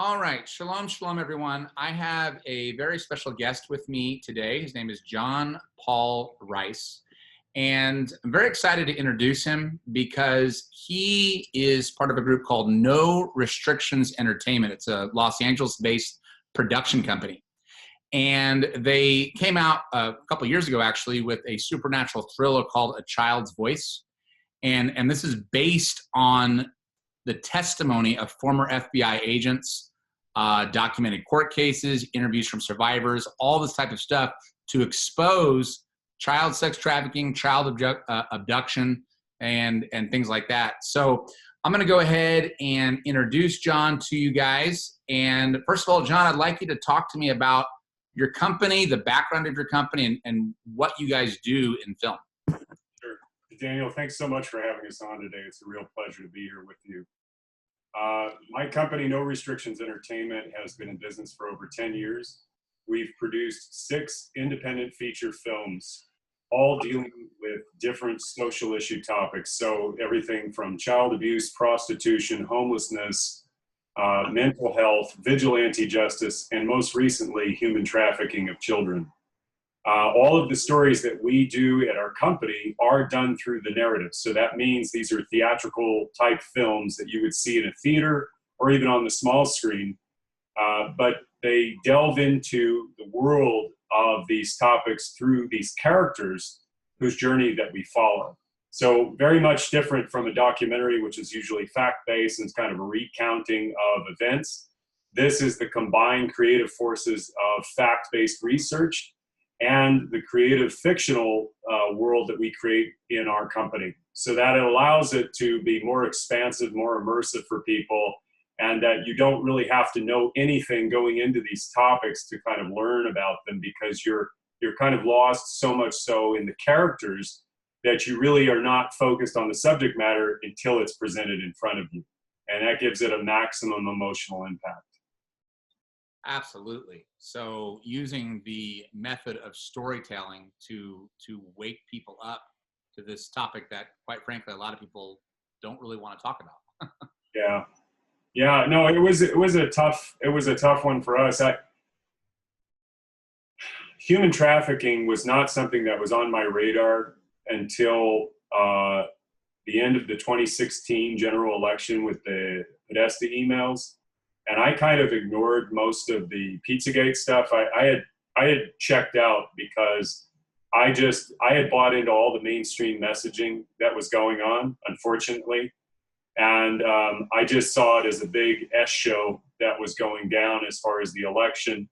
All right. Shalom, shalom, everyone. I have a very special guest with me today. His name is John Paul Rice. And I'm very excited to introduce him because he is part of a group called No Restrictions Entertainment. It's a Los Angeles-based production company. And they came out a couple years ago, actually, with a supernatural thriller called A Child's Voice. And this is based on the testimony of former FBI agents, documented court cases, interviews from survivors, all this type of stuff to expose child sex trafficking, child abduction, and things like that. So I'm going to go ahead and introduce John to you guys. And first of all, John, I'd like you to talk to me about your company, the background of your company, and what you guys do in film. Sure. Daniel, thanks so much for having us on today. It's a real pleasure to be here with you. My company, No Restrictions Entertainment, has been in business for over 10 years. We've produced 6 independent feature films, all dealing with different social issue topics. So everything from child abuse, prostitution, homelessness, mental health, vigilante justice, and most recently, human trafficking of children. All of the stories that we do at our company are done through the narrative. So that means these are theatrical type films that you would see in a theater or even on the small screen. But they delve into the world of these topics through these characters whose journey that we follow. So very much different from a documentary, which is usually fact-based and it's kind of a recounting of events. This is the combined creative forces of fact-based research and the creative fictional world that we create in our company, so that it allows it to be more expansive, more immersive for people, and that you don't really have to know anything going into these topics to kind of learn about them, because you're kind of lost so much so in the characters that you really are not focused on the subject matter until it's presented in front of you, and that gives it a maximum emotional impact. Absolutely. So using the method of storytelling to wake people up to this topic that, quite frankly, a lot of people don't really want to talk about. Yeah. No, it was a tough one for us. Human trafficking was not something that was on my radar until the end of the 2016 general election with the Podesta emails. And I kind of ignored most of the Pizzagate stuff. I had checked out because I had bought into all the mainstream messaging that was going on, unfortunately. And I just saw it as a big S show that was going down as far as the election.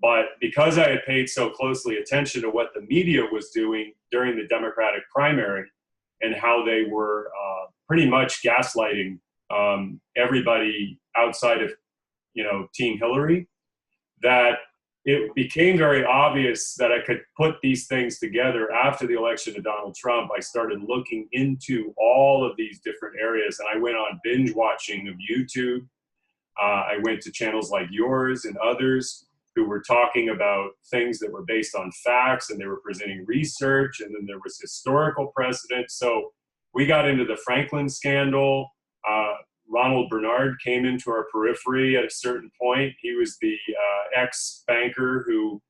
But because I had paid so closely attention to what the media was doing during the Democratic primary and how they were pretty much gaslighting everybody outside of Team Hillary, that it became very obvious that I could put these things together. After the election of Donald Trump, I started looking into all of these different areas, and I went on binge watching of YouTube. I went to channels like yours and others who were talking about things that were based on facts, and they were presenting research, and then there was historical precedent. So we got into the Franklin scandal. Ronald Bernard came into our periphery at a certain point. He was the ex-banker who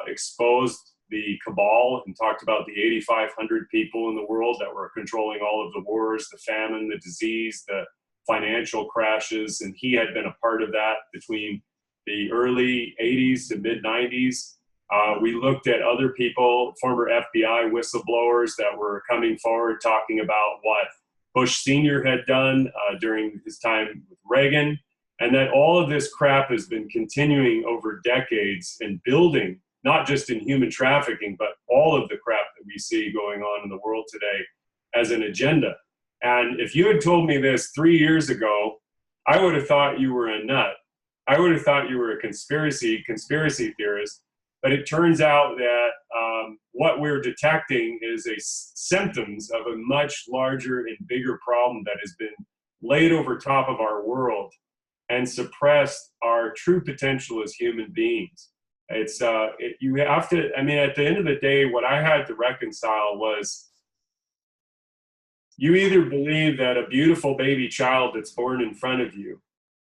exposed the cabal and talked about the 8,500 people in the world that were controlling all of the wars, the famine, the disease, the financial crashes, and he had been a part of that between the early 80s to mid-90s. We looked at other people, former FBI whistleblowers that were coming forward talking about what Bush Sr. had done during his time with Reagan, and that all of this crap has been continuing over decades and building, not just in human trafficking, but all of the crap that we see going on in the world today as an agenda. And if you had told me this 3 years ago, I would have thought you were a nut. I would have thought you were a conspiracy theorist. But it turns out that what we're detecting is symptoms of a much larger and bigger problem that has been laid over top of our world and suppressed our true potential as human beings. You have to, I mean, at the end of the day, what I had to reconcile was, you either believe that a beautiful baby child that's born in front of you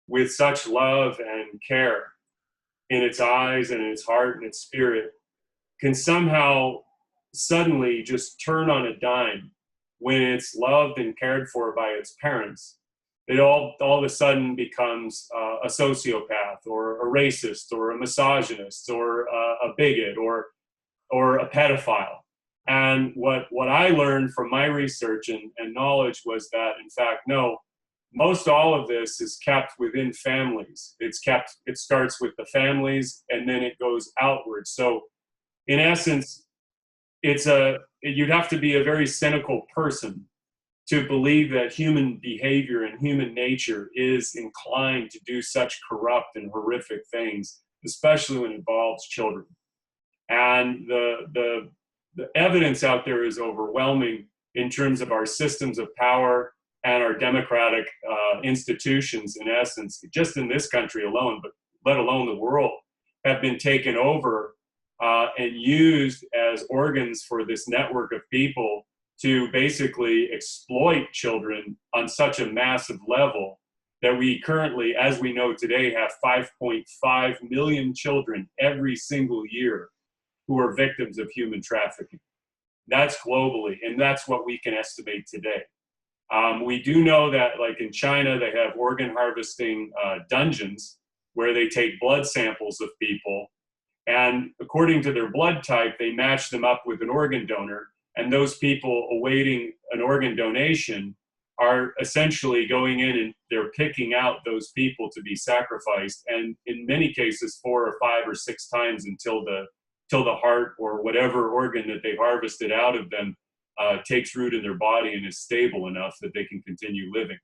with such love and care in its eyes and in its heart and its spirit can somehow suddenly just turn on a dime when it's loved and cared for by its parents. It all of a sudden becomes a sociopath or a racist or a misogynist or a bigot or a pedophile. And what I learned from my research and knowledge was that, in fact, no, most all of this is kept within families. It starts with the families and then it goes outward. So in essence, you'd have to be a very cynical person to believe that human behavior and human nature is inclined to do such corrupt and horrific things, especially when it involves children. And the evidence out there is overwhelming in terms of our systems of power and our democratic institutions, in essence, just in this country alone, but let alone the world, have been taken over and used as organs for this network of people to basically exploit children on such a massive level that we currently, as we know today, have 5.5 million children every single year who are victims of human trafficking. That's globally, and that's what we can estimate today. We do know that, like in China, they have organ harvesting dungeons where they take blood samples of people, and according to their blood type, they match them up with an organ donor, and those people awaiting an organ donation are essentially going in and they're picking out those people to be sacrificed, and in many cases 4 or 5 or 6 times until the heart or whatever organ that they harvested out of them takes root in their body and is stable enough that they can continue living.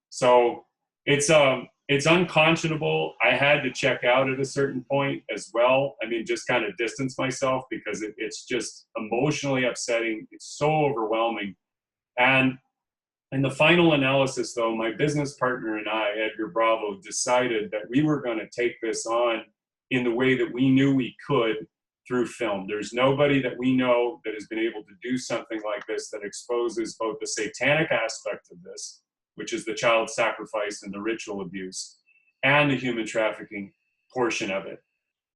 So it's unconscionable. I had to check out at a certain point as well. I mean, just kind of distance myself because it's just emotionally upsetting. It's so overwhelming. And in the final analysis, though, my business partner and I, Edgar Bravo, decided that we were going to take this on in the way that we knew we could through film. There's nobody that we know that has been able to do something like this that exposes both the satanic aspect of this, which is the child sacrifice and the ritual abuse, and the human trafficking portion of it,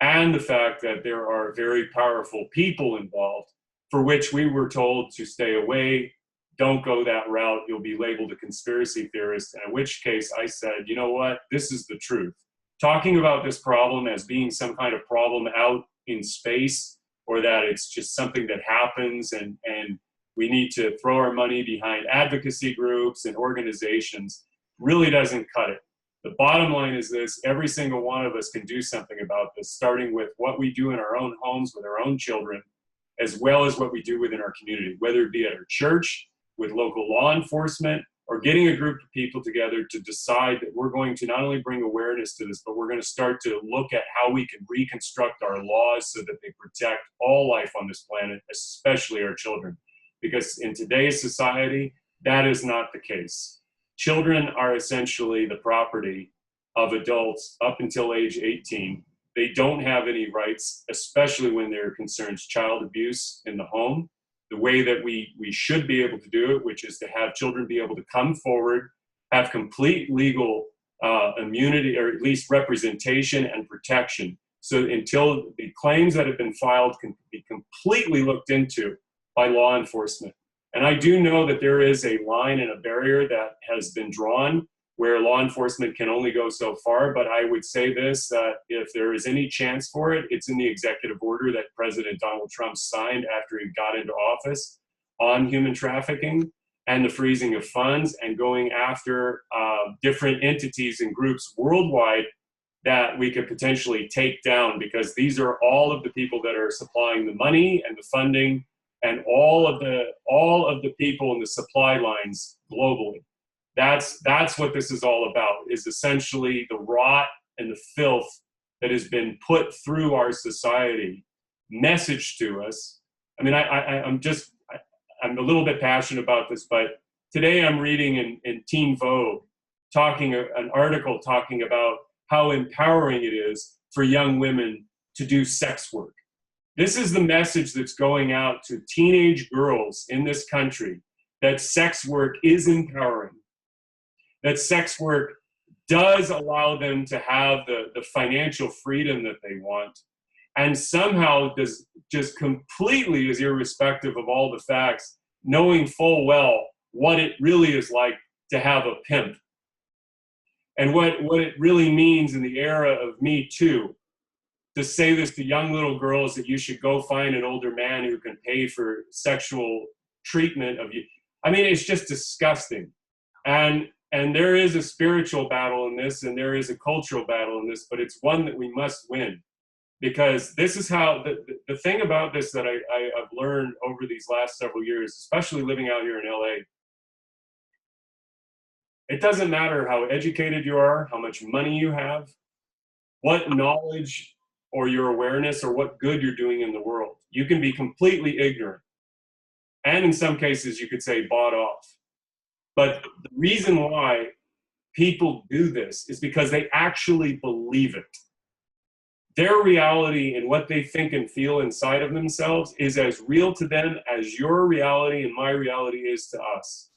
and the fact that there are very powerful people involved for which we were told to stay away, don't go that route, you'll be labeled a conspiracy theorist, in which case I said, you know what, this is the truth. Talking about this problem as being some kind of problem out in space, or that it's just something that happens and we need to throw our money behind advocacy groups and organizations, really doesn't cut it. The bottom line is this: every single one of us can do something about this, starting with what we do in our own homes with our own children, as well as what we do within our community, whether it be at our church, with local law enforcement, or getting a group of people together to decide that we're going to not only bring awareness to this, but we're going to start to look at how we can reconstruct our laws so that they protect all life on this planet, especially our children. Because in today's society, that is not the case. Children are essentially the property of adults up until age 18. They don't have any rights, especially when there concerns child abuse in the home. The way that we should be able to do it, which is to have children be able to come forward, have complete legal immunity, or at least representation and protection. So until the claims that have been filed can be completely looked into by law enforcement. And I do know that there is a line and a barrier that has been drawn where law enforcement can only go so far, but I would say this, that if there is any chance for it, it's in the executive order that President Donald Trump signed after he got into office on human trafficking and the freezing of funds and going after different entities and groups worldwide that we could potentially take down, because these are all of the people that are supplying the money and the funding and all of the people in the supply lines globally. That's what this is all about, is essentially the rot and the filth that has been put through our society, messaged to us. I mean, I'm a little bit passionate about this, but today I'm reading in Teen Vogue an article talking about how empowering it is for young women to do sex work. This is the message that's going out to teenage girls in this country, that sex work is empowering, that sex work does allow them to have the financial freedom that they want, and somehow does just completely is irrespective of all the facts, knowing full well what it really is like to have a pimp. And what it really means in the era of Me Too, to say this to young little girls that you should go find an older man who can pay for sexual treatment of you. I mean, it's just disgusting. And there is a spiritual battle in this, and there is a cultural battle in this, but it's one that we must win. Because this is how, the thing about this that I've learned over these last several years, especially living out here in LA, it doesn't matter how educated you are, how much money you have, what knowledge or your awareness or what good you're doing in the world. You can be completely ignorant. And in some cases, you could say bought off. But the reason why people do this is because they actually believe it. Their reality and what they think and feel inside of themselves is as real to them as your reality and my reality is to us.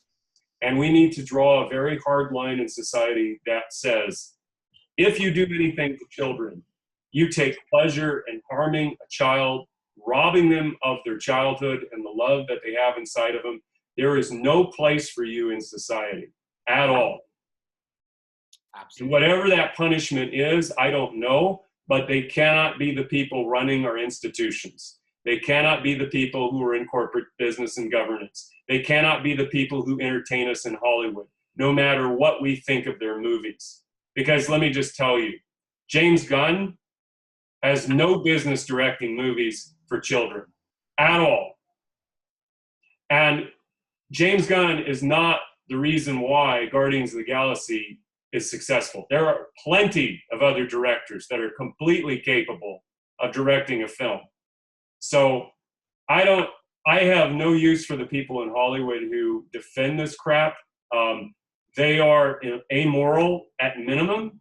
And we need to draw a very hard line in society that says, if you do anything to children, you take pleasure in harming a child, robbing them of their childhood and the love that they have inside of them, there is no place for you in society at all. Absolutely. And whatever that punishment is, I don't know, but they cannot be the people running our institutions. They cannot be the people who are in corporate business and governance. They cannot be the people who entertain us in Hollywood, no matter what we think of their movies. Because let me just tell you, James Gunn has no business directing movies for children at all. And James Gunn is not the reason why Guardians of the Galaxy is successful. There are plenty of other directors that are completely capable of directing a film. So I have no use for the people in Hollywood who defend this crap. They are amoral at minimum.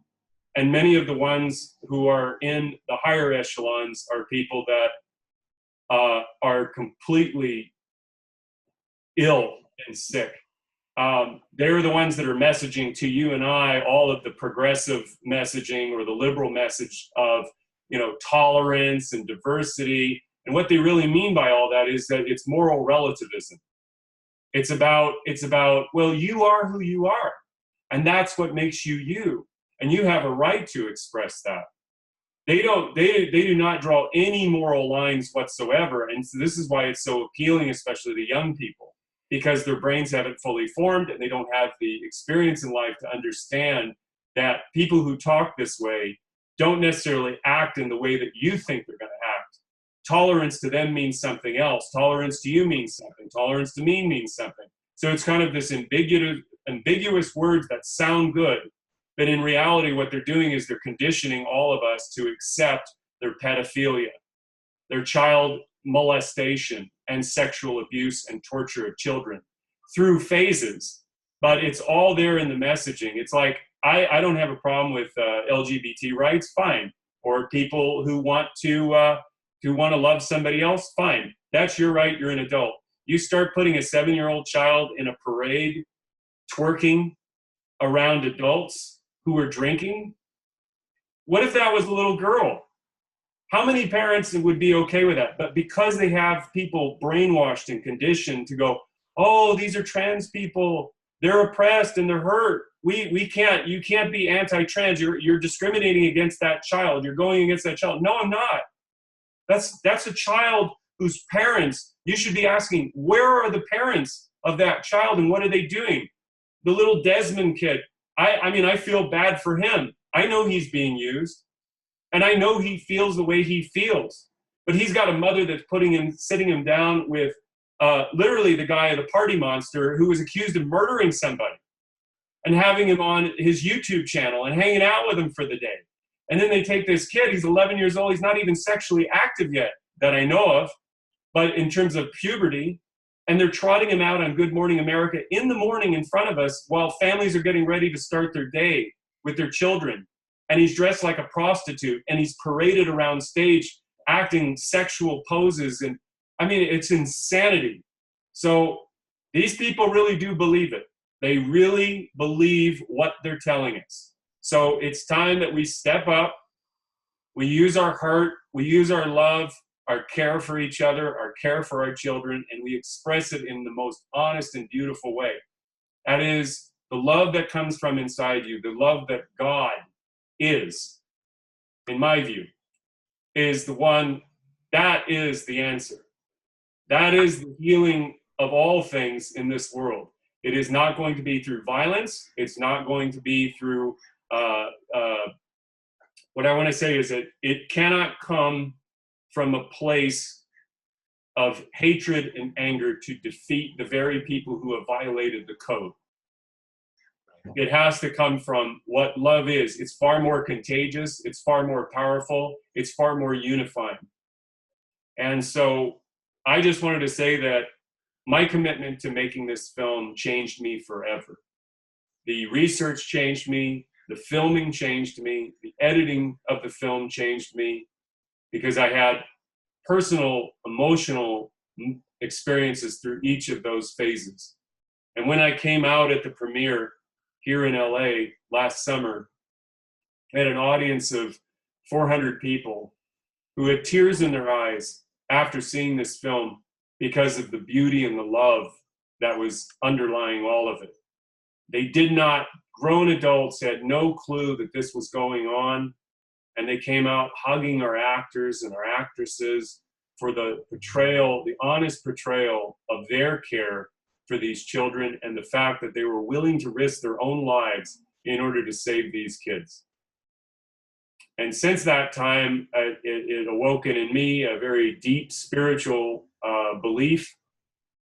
And many of the ones who are in the higher echelons are people that are completely ill and sick. They're the ones that are messaging to you and I all of the progressive messaging or the liberal message of, tolerance and diversity. And what they really mean by all that is that it's moral relativism. It's about, well, you are who you are. And that's what makes you you. And you have a right to express that. They do not draw any moral lines whatsoever. And so this is why it's so appealing, especially to young people, because their brains haven't fully formed and they don't have the experience in life to understand that people who talk this way don't necessarily act in the way that you think they're going to act. Tolerance to them means something else. Tolerance to you means something. Tolerance to me means something. So it's kind of this ambiguous words that sound good, but in reality, what they're doing is they're conditioning all of us to accept their pedophilia, their child molestation, and sexual abuse and torture of children through phases. But it's all there in the messaging. It's like, I don't have a problem with LGBT rights, fine. Or people who want to love somebody else, fine. That's your right, you're an adult. You start putting a 7-year-old child in a parade twerking around adults who are drinking. What if that was a little girl? How many parents would be okay with that? But because they have people brainwashed and conditioned to go, oh, these are trans people, they're oppressed and they're hurt. You can't be anti-trans. You're discriminating against that child. You're going against that child. No, I'm not. That's a child whose parents, you should be asking, where are the parents of that child and what are they doing? The little Desmond kid, I feel bad for him. I know he's being used, and I know he feels the way he feels. But he's got a mother that's sitting him down with literally the guy, the party monster, who was accused of murdering somebody, and having him on his YouTube channel and hanging out with him for the day. And then they take this kid, he's 11 years old, he's not even sexually active yet, that I know of, but in terms of puberty, and they're trotting him out on Good Morning America in the morning in front of us while families are getting ready to start their day with their children. And he's dressed like a prostitute, and he's paraded around stage acting sexual poses. And I mean, it's insanity. So these people really do believe it. They really believe what they're telling us. So it's time that we step up, we use our heart, we use our love, our care for each other, our care for our children, and we express it in the most honest and beautiful way. That is the love that comes from inside you, the love that God is, in my view, is the one, that is the answer. That is the healing of all things in this world. It is not going to be through violence. It's not going to be through, what I want to say is that it cannot come from a place of hatred and anger to defeat the very people who have violated the code. It has to come from what love is. It's far more contagious. It's far more powerful. It's far more unifying. And so I just wanted to say that my commitment to making this film changed me forever. The research changed me. The filming changed me. The editing of the film changed me, because I had personal, emotional experiences through each of those phases. And when I came out at the premiere here in LA last summer, I had an audience of 400 people who had tears in their eyes after seeing this film because of the beauty and the love that was underlying all of it. They did not, grown adults had no clue that this was going on, and they came out hugging our actors and our actresses for the portrayal, the honest portrayal of their care for these children, and the fact that they were willing to risk their own lives in order to save these kids. And since that time, it awoken in me a very deep spiritual belief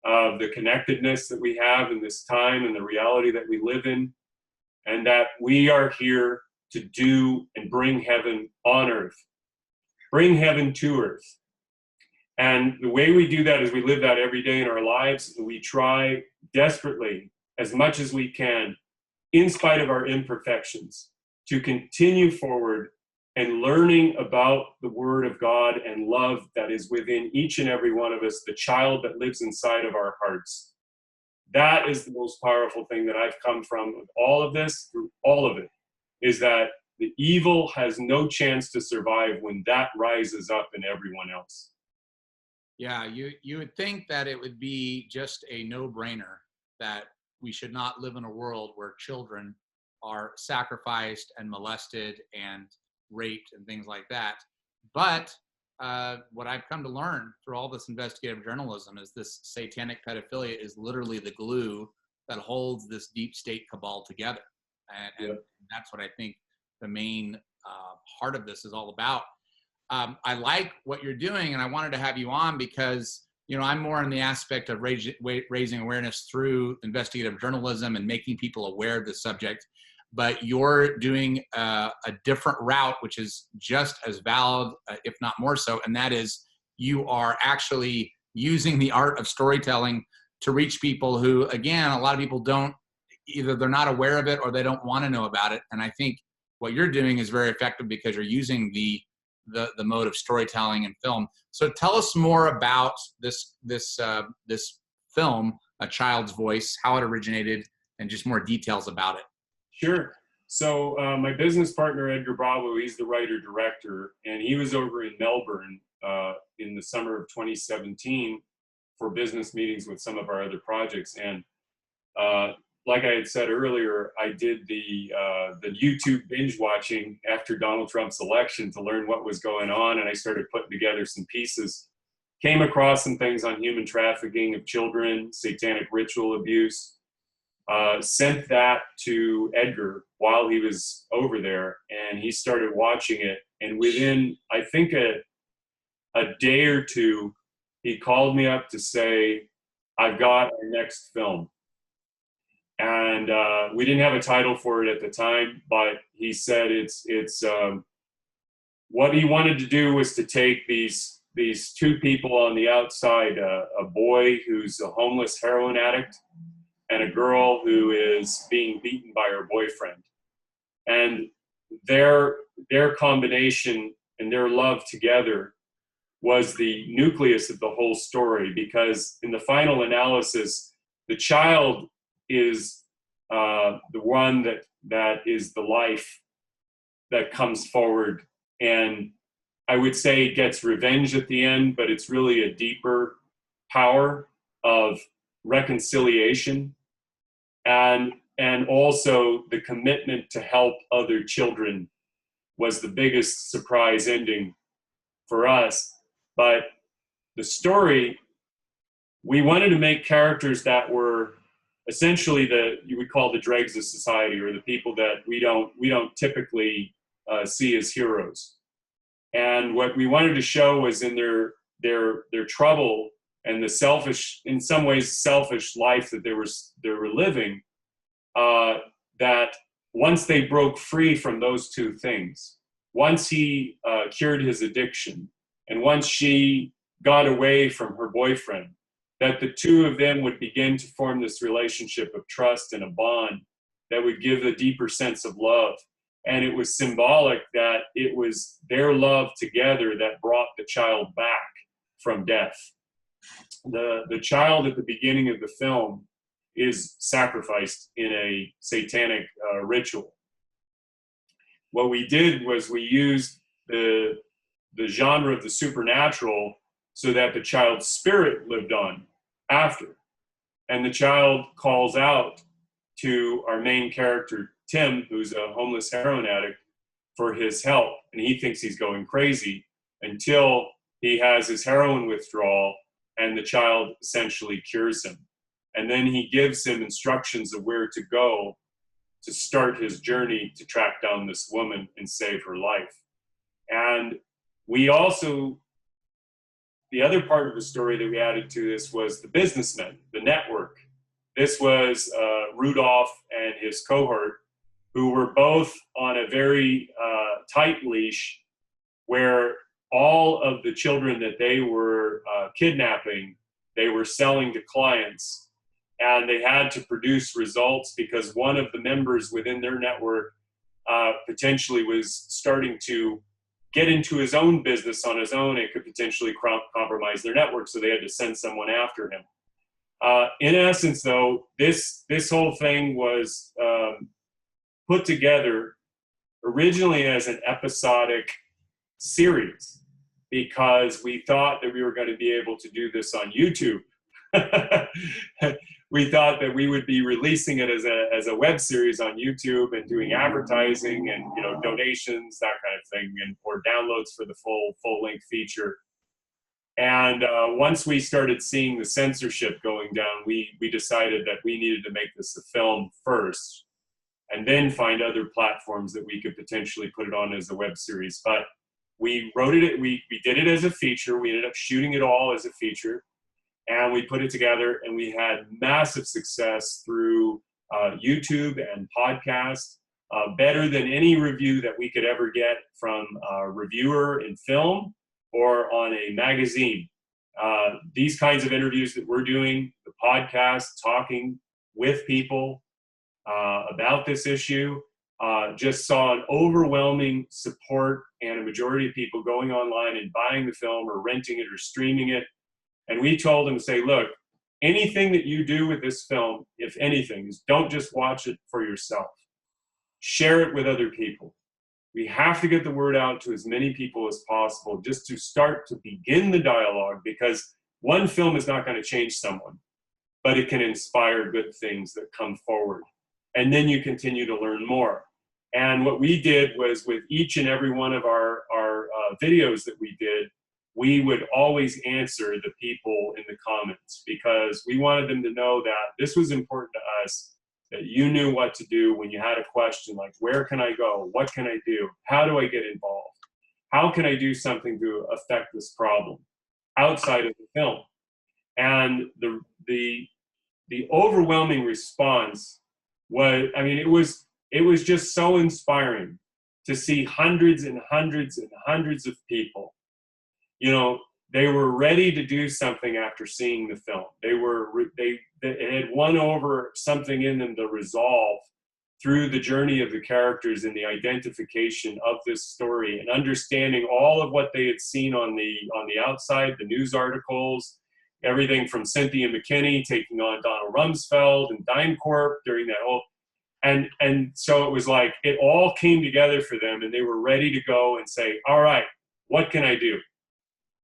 of the connectedness that we have in this time and the reality that we live in, and that we are here to do and bring heaven on earth, bring heaven to earth. And the way we do that is we live that every day in our lives. We try desperately, as much as we can, in spite of our imperfections, to continue forward and learning about the Word of God and love that is within each and every one of us, the child that lives inside of our hearts. That is the most powerful thing that I've come from with all of this, through all of it, is that the evil has no chance to survive when that rises up in everyone else. Yeah, you would think that it would be just a no-brainer that we should not live in a world where children are sacrificed and molested and raped and things like that. But what I've come to learn through all this investigative journalism is this satanic pedophilia is literally the glue that holds this deep state cabal together. And that's what I think the main heart of this is all about. I like what you're doing, and I wanted to have you on because, you know, I'm more in the aspect of raising awareness through investigative journalism and making people aware of the subject. But you're doing a different route, which is just as valid, if not more so, and that is you are actually using the art of storytelling to reach people who, again, a lot of people don't, either they're not aware of it or they don't want to know about it. And I think what you're doing is very effective because you're using the mode of storytelling and film. So tell us more about this film, A Child's Voice, how it originated, and just more details about it. Sure. So my business partner, Edgar Bravo, he's the writer-director, and he was over in Melbourne in the summer of 2017 for business meetings with some of our other projects. And like I had said earlier, I did the YouTube binge watching after Donald Trump's election to learn what was going on, and I started putting together some pieces. Came across some things on human trafficking of children, satanic ritual abuse. Sent that to Edgar while he was over there, and he started watching it. And within, I think, a day or two, he called me up to say, "I've got our next film." And we didn't have a title for it at the time, but he said it's what he wanted to do was to take these two people on the outside, a boy who's a homeless heroin addict and a girl who is being beaten by her boyfriend. And their combination and their love together was the nucleus of the whole story, because in the final analysis, the child is the one that is the life that comes forward, and I would say gets revenge at the end, but it's really a deeper power of reconciliation, and also the commitment to help other children was the biggest surprise ending for us. But the story, we wanted to make characters that were essentially you would call the dregs of society, or the people that we don't typically see as heroes. And what we wanted to show was in their trouble and the selfish, in some ways, selfish life that they were living, that once they broke free from those two things, once he cured his addiction, and once she got away from her boyfriend, that the two of them would begin to form this relationship of trust and a bond that would give a deeper sense of love. And it was symbolic that it was their love together that brought the child back from death. The child at the beginning of the film is sacrificed in a satanic ritual. What we did was we used the genre of the supernatural so that the child's spirit lived on after. And the child calls out to our main character, Tim, who's a homeless heroin addict, for his help. And he thinks he's going crazy until he has his heroin withdrawal and the child essentially cures him. And then he gives him instructions of where to go to start his journey to track down this woman and save her life. And we also, the other part of the story that we added to this was the businessmen, the network. This was Rudolph and his cohort, who were both on a very tight leash, where all of the children that they were kidnapping, they were selling to clients, and they had to produce results because one of the members within their network potentially was starting to get into his own business on his own and could potentially compromise their network, so they had to send someone after him. In essence, though, this whole thing was put together originally as an episodic series because we thought that we were going to be able to do this on YouTube. We thought that we would be releasing it as a web series on YouTube and doing advertising and donations, that kind of thing, and or downloads for the full length feature. And once we started seeing the censorship going down, we decided that we needed to make this a film first, and then find other platforms that we could potentially put it on as a web series. But we wrote it, we did it as a feature. We ended up shooting it all as a feature, and we put it together, and we had massive success through YouTube and podcast, better than any review that we could ever get from a reviewer in film or on a magazine. These kinds of interviews that we're doing, the podcast, talking with people about this issue, just saw an overwhelming support and a majority of people going online and buying the film or renting it or streaming it. And we told them to say, look, anything that you do with this film, if anything, is don't just watch it for yourself. Share it with other people. We have to get the word out to as many people as possible just to start to begin the dialogue, because one film is not going to change someone, but it can inspire good things that come forward. And then you continue to learn more. And what we did was, with each and every one of our videos that we did, we would always answer the people in the comments, because we wanted them to know that this was important to us, that you knew what to do when you had a question like, where can I go? What can I do? How do I get involved? How can I do something to affect this problem outside of the film? And the overwhelming response was, I mean, it was just so inspiring to see hundreds and hundreds and hundreds of people. They were ready to do something after seeing the film. They had won over something in them, the resolve, through the journey of the characters and the identification of this story, and understanding all of what they had seen on the outside, the news articles, everything from Cynthia McKinney taking on Donald Rumsfeld and DynCorp during that whole. And so it was like it all came together for them, and they were ready to go and say, all right, what can I do?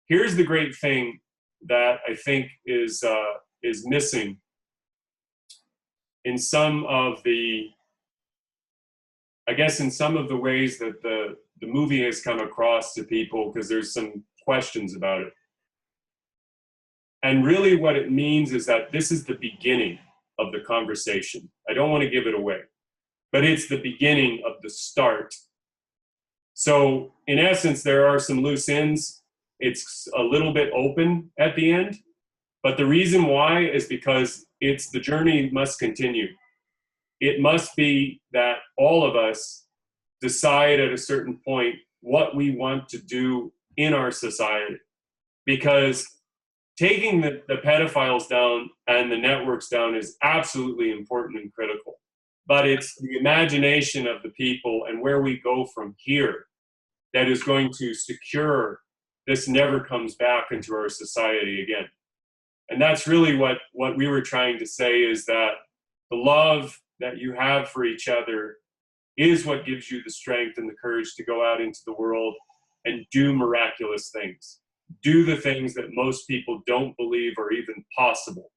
Here's the great thing that I think is missing in some of the, I guess, in some of the ways that the movie has come across to people, because there's some questions about it. And really what it means is that this is the beginning of the conversation. I don't want to give it away, but it's the beginning of the start. So in essence, there are some loose ends. It's a little bit open at the end, but the reason why is because it's the journey must continue. It must be that all of us decide at a certain point what we want to do in our society, because taking the pedophiles down and the networks down is absolutely important and critical. But it's the imagination of the people and where we go from here that is going to secure this never comes back into our society again. And that's really what we were trying to say, is that the love that you have for each other is what gives you the strength and the courage to go out into the world and do miraculous things. Do the things that most people don't believe are even possible.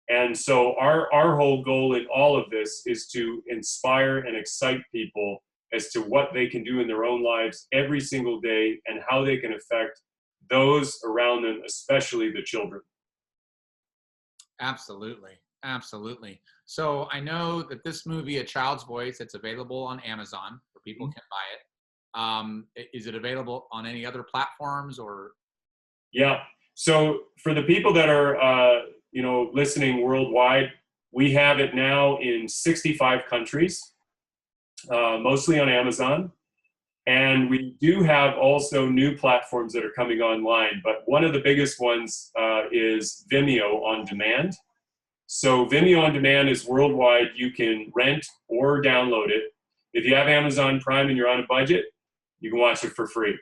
And so our whole goal in all of this is to inspire and excite people as to what they can do in their own lives every single day and how they can affect those around them, especially the children. Absolutely. Absolutely. So I know that this movie, A Child's Voice, it's available on Amazon where people can buy it. Is it available on any other platforms or? Yeah. So for the people that are, listening worldwide, we have it now in 65 countries, mostly on Amazon. And we do have also new platforms that are coming online. But one of the biggest ones is Vimeo on demand. So Vimeo on demand is worldwide. You can rent or download it. If you have Amazon Prime and you're on a budget, you can watch it for free.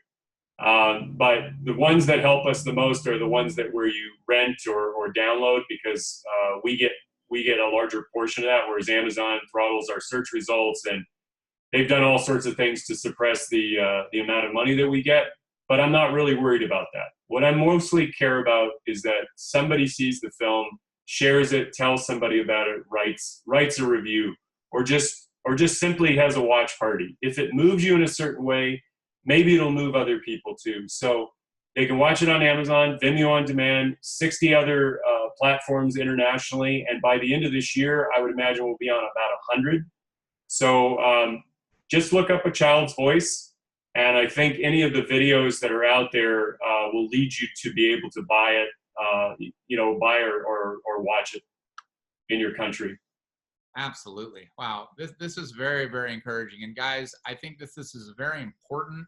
But the ones that help us the most are the ones that where you rent or download, because we get a larger portion of that, whereas Amazon throttles our search results, and they've done all sorts of things to suppress the amount of money that we get. But I'm not really worried about that. What I mostly care about is that somebody sees the film, shares it, tells somebody about it, writes a review, or just simply has a watch party. If it moves you in a certain way, maybe it'll move other people too. So they can watch it on Amazon, Vimeo on demand, 60 other platforms internationally. And by the end of this year, I would imagine we'll be on about 100. So just look up A Child's Voice. And I think any of the videos that are out there will lead you to be able to buy it, buy or watch it in your country. Absolutely. Wow. This is very, very encouraging. And guys, I think this is very important,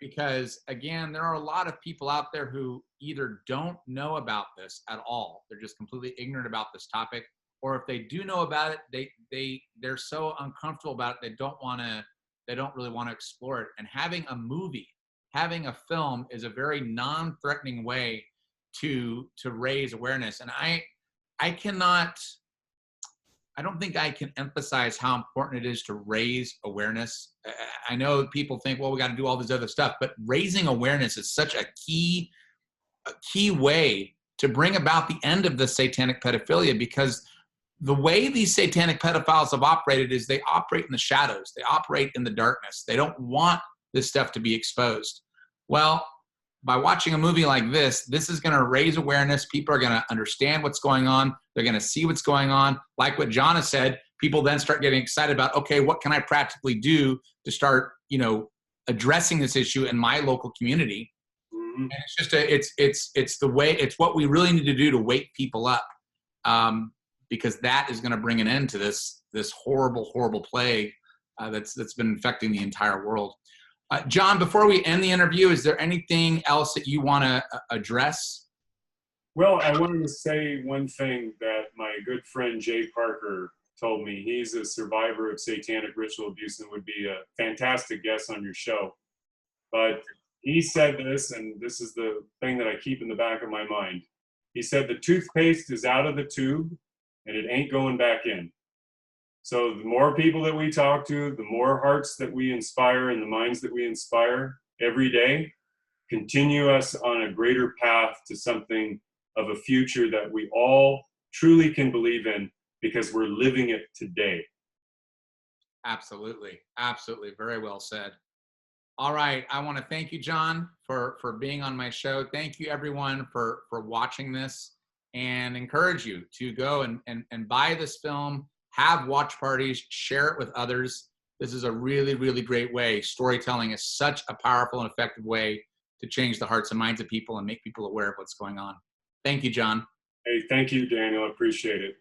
because again, there are a lot of people out there who either don't know about this at all. They're just completely ignorant about this topic. Or if they do know about it, they're so uncomfortable about it, they don't really want to explore it. And having a movie, having a film is a very non-threatening way to raise awareness. And I don't think I can emphasize how important it is to raise awareness. I know people think, well, we got to do all this other stuff, but raising awareness is such a key way to bring about the end of the satanic pedophilia, because the way these satanic pedophiles have operated is they operate in the shadows. They operate in the darkness. They don't want this stuff to be exposed. Well, by watching a movie like this is going to raise awareness. People are going to understand what's going on. They're going to see what's going on. Like what John has said, people then start getting excited about, okay, what can I practically do to start, addressing this issue in my local community? Mm-hmm. And it's just it's what we really need to do to wake people up, because that is going to bring an end to this horrible, horrible plague that's been infecting the entire world. John, before we end the interview, is there anything else that you want to address? Well, I wanted to say one thing that my good friend Jay Parker told me. He's a survivor of satanic ritual abuse and would be a fantastic guest on your show. But he said this, and this is the thing that I keep in the back of my mind. He said, the toothpaste is out of the tube and it ain't going back in. So the more people that we talk to, the more hearts that we inspire and the minds that we inspire every day, continue us on a greater path to something of a future that we all truly can believe in because we're living it today. Absolutely. Absolutely. Very well said. All right. I want to thank you, John, for being on my show. Thank you, everyone, for watching this, and encourage you to go and buy this film, have watch parties, share it with others. This is a really, really great way. Storytelling is such a powerful and effective way to change the hearts and minds of people and make people aware of what's going on. Thank you, John. Hey, thank you, Daniel. I appreciate it.